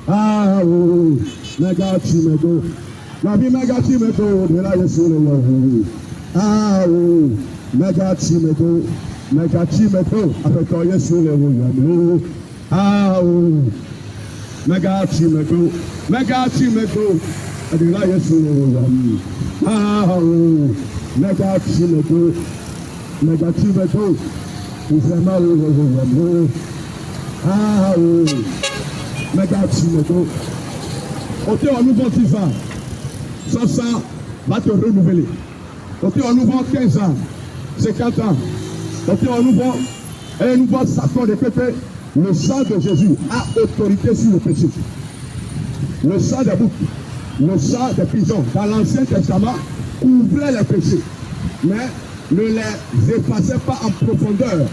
Ah, oh, Megachimedo. Nabi Megachimedo, de la Yesu. Ah, oh, Megachimedo. Megachimedo, avec toi Yesu. Ah, oh, Megachimedo. Megachimedo, de la Yesu. Ah, oh, Megachimedo. Megachimedo. Ah, oh. Megachimedo. Ôtez en nouveau 10 ans. Ça va te renouveler. Ôtez en nouveau 15 ans. 50 ans. Ôtez en nouveau. Et nous voit s'attendre de péter. Le sang de Jésus a autorité sur le péché. Le sang des boucs, le sang des pigeons, dans l'Ancien Testament, couvrait les péchés. Mais ne les effaçait pas en profondeur.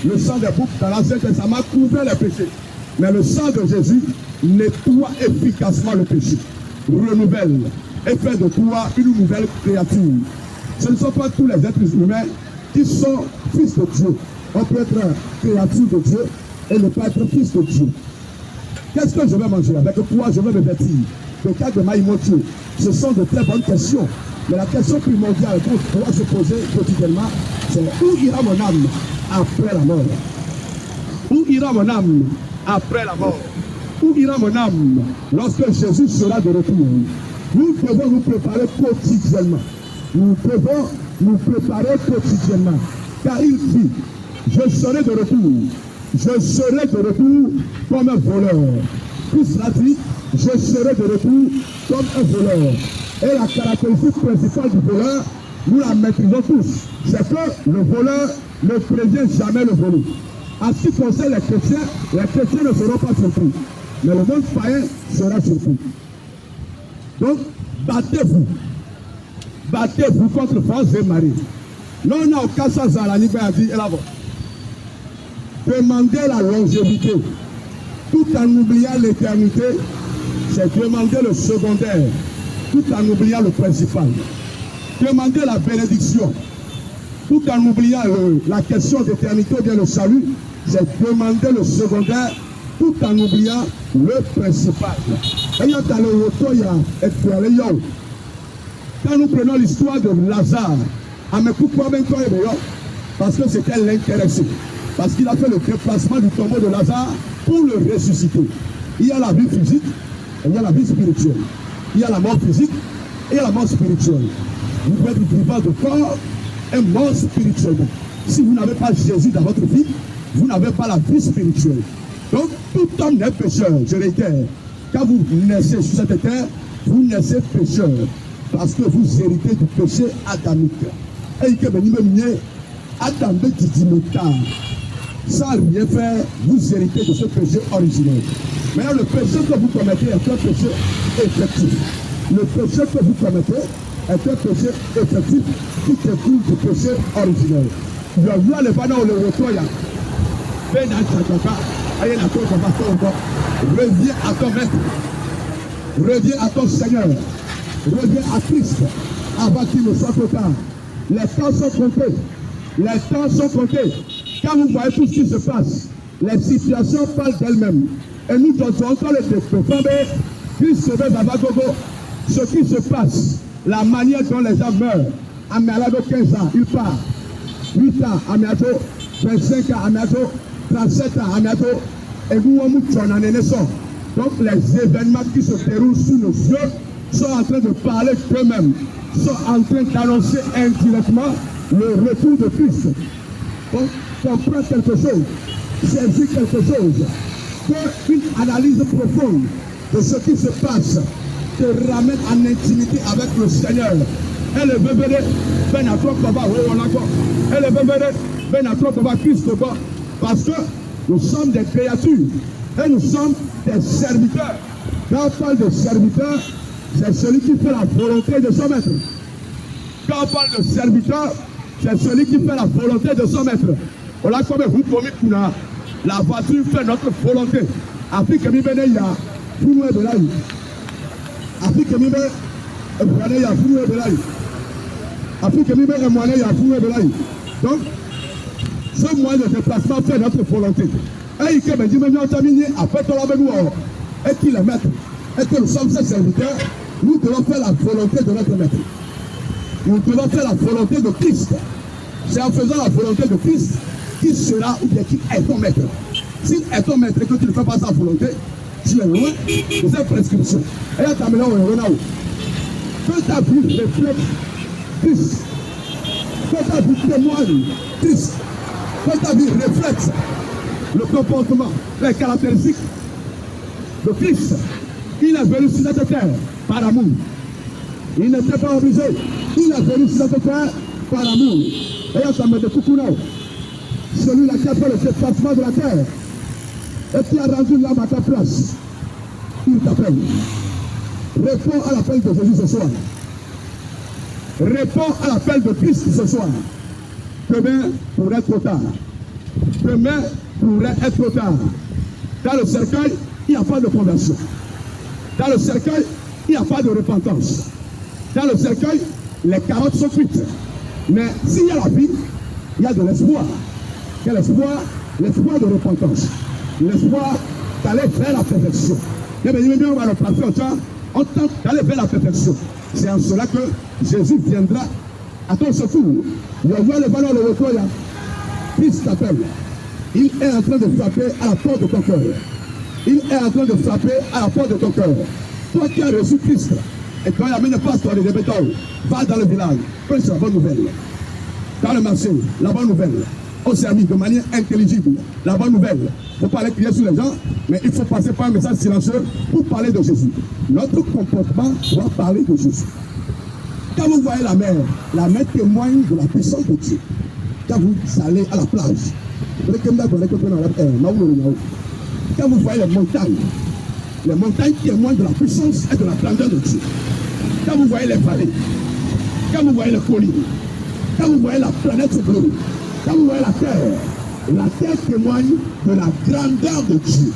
Le sang des boucs, dans l'Ancien Testament, couvrait les péchés. Mais le sang de Jésus nettoie efficacement le péché, renouvelle et fait de toi une nouvelle créature. Ce ne sont pas tous les êtres humains qui sont fils de Dieu. On peut être créature de Dieu et ne pas être fils de Dieu. Qu'est-ce que je vais manger? Avec quoi je vais me vêtir? Le cas de Maïmotieu, ce sont de très bonnes questions. Mais la question primordiale qu'on doit se poser quotidiennement, c'est où ira mon âme après la mort? Où ira mon âme après la mort? Où ira mon âme lorsque Jésus sera de retour? Nous devons nous préparer quotidiennement. Nous devons nous préparer quotidiennement. Car il dit, je serai de retour. Je serai de retour comme un voleur. Puis cela dit, je serai de retour comme un voleur. Et la caractéristique principale du voleur, nous la maîtrisons tous. C'est que le voleur ne prévient jamais le volé. En ce qui concerne les chrétiens ne seront pas surpris. Mais le monde païen sera surpris. Donc, battez-vous. Battez-vous contre France et Marie. Non, non, Kassa Zalani a dit, demandez la longévité. Tout en oubliant l'éternité, c'est demander le secondaire. Tout en oubliant le principal. Demandez la bénédiction. Tout en oubliant la question d'éternité ou bien le salut, c'est demander le secondaire. Tout en oubliant le principal. Quand nous prenons l'histoire de Lazare, parce que c'était l'intéressé, parce qu'il a fait le déplacement du tombeau de Lazare pour le ressusciter. Il y a la vie physique et il y a la vie spirituelle. Il y a la mort physique et il y a la mort spirituelle. Vous pouvez être vivant de corps et mort spirituellement. Si vous n'avez pas Jésus dans votre vie, vous n'avez pas la vie spirituelle. Donc, tout homme est pécheur, je réitère. Quand vous naissez sur cette terre, vous naissez pécheur. Parce que vous héritez du péché adamique. Et que Adam sans rien faire, vous héritez de ce péché originel. Maintenant, le péché que vous commettez est un péché effectif. Le péché que vous commettez est un péché effectif qui découle du péché originel. Reviens à ton maître. Reviens à ton Seigneur. Reviens à Christ avant qu'il ne soit trop tard. Les temps sont comptés. Les temps sont comptés. Quand vous voyez tout ce qui se passe, les situations parlent d'elles-mêmes. Et nous devons encore les défendre. Christ se met à Vagogo. Ce qui se passe, la manière dont les gens meurent. Améalado 15 ans, il part. 8 ans, Améado, 25 ans, Améado, 37 ans, Améado. Et nous, on nous en naissons. Donc les événements qui se déroulent sous nos yeux sont en train de parler d'eux-mêmes, sont en train d'annoncer indirectement le retour de Christ. Donc, comprends quelque chose, saisis quelque chose, qu'une analyse profonde de ce qui se passe te ramène en intimité avec le Seigneur. Et le bébé, ben à toi, papa, et le bébé, ben à toi, papa, Christ, parce que nous sommes des créatures et nous sommes des serviteurs. Quand on parle de serviteur, c'est celui qui fait la volonté de son maître. Quand on parle de serviteur, c'est celui qui fait la volonté de son maître. On a comme vous promis que la voiture fait notre volonté. Après que nous venons, il y a tout le de l'ail. Après que nous venons, il y a tout le de l'ail. Après que nous venons, il y a tout le de l'ail. Donc, ce moyen de déplacement fait notre volonté. Et il dit, mais nous avons terminé, après, on va nous. et qui est le maître, et que nous sommes ses serviteurs, nous devons faire la volonté de notre maître. Nous devons faire la volonté de Christ. C'est en faisant la volonté de Christ qui sera ou bien qui est ton maître. S'il est ton maître et que tu ne fais pas sa volonté, tu es loin de cette prescription. Et là, tu as maintenant que ta vie reflète Christ. Que ta vie témoigne Christ. Que ta vie reflète le comportement, les caractéristiques de Christ. Il est venu sur cette terre par amour. Il n'était pas obligé. Il est venu sur cette terre par amour. Et ça me dit Koukouna, celui-là qui a fait le déplacement de la terre et qui a rendu l'âme à ta place, il t'appelle. Réponds à l'appel de Jésus ce soir. Réponds à l'appel de Christ ce soir. Demain pourrait être trop tard. Demain pourrait être trop tard. Dans le cercueil, il n'y a pas de conversion. Dans le cercueil, il n'y a pas de repentance. Dans le cercueil, les carottes sont cuites. Mais s'il y a la vie, il y a de l'espoir. Quel espoir? L'espoir de repentance. L'espoir d'aller vers la perfection. Et bien, on va le passer au temps, on tente d'aller vers la perfection. C'est en cela que Jésus viendra à ton secours. Il y a le valeur de retour là. Christ t'appelle. Il est en train de frapper à la porte de ton cœur. Il est en train de frapper à la porte de ton cœur. Toi qui as reçu Christ, et quand il amène le pasteur de béton, va dans le village, prêche la bonne nouvelle. Dans le marché, la bonne nouvelle. Au service de manière intelligible, la bonne nouvelle. Il ne faut pas aller crier sur les gens, mais il faut passer par un message silencieux pour parler de Jésus. Notre comportement doit parler de Jésus. Quand vous voyez la mer témoigne de la puissance de Dieu. Quand vous allez à la plage, quand vous voyez les montagnes témoignent de la puissance et de la grandeur de Dieu. Quand vous voyez les vallées, quand vous voyez les collines, quand vous voyez la planète bleue, quand vous voyez la terre témoigne de la grandeur de Dieu.